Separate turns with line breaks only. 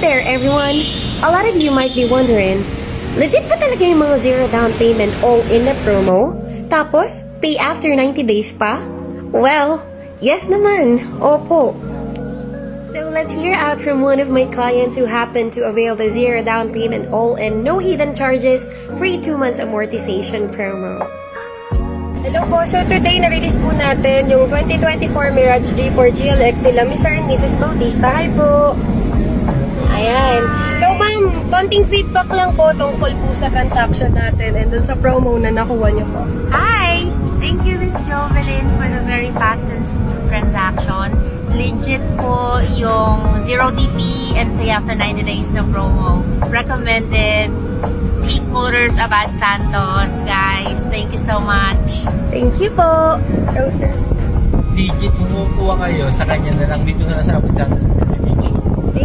there everyone! A lot of you might be wondering, legit ba talaga yung mga zero down payment all-in na promo? Tapos, pay after 90 days pa? Well, yes naman, opo. So let's hear out from one of my clients who happened to avail the zero down payment all-in, no hidden charges, free 2 months amortization promo. Hello po, so today na-release po natin yung 2024 Mirage G4 GLX nila Mr. and Mrs. Bautista. Hi po! Ayan. So ma'am, konting feedback lang po tungkol po sa transaction natin and dun sa promo na nakuha niyo po.
Hi! Thank you, Miss Jovelyn, for the very fast and smooth transaction. Legit po yung 0 DP and pay after 90 days na promo. Recommended. Peak Motors Abad Santos. Guys, thank you so much.
Thank you po! Go sir!
Digit, kumukuha kayo sa kanya na lang dito na lang sa Abad Santos Distribution.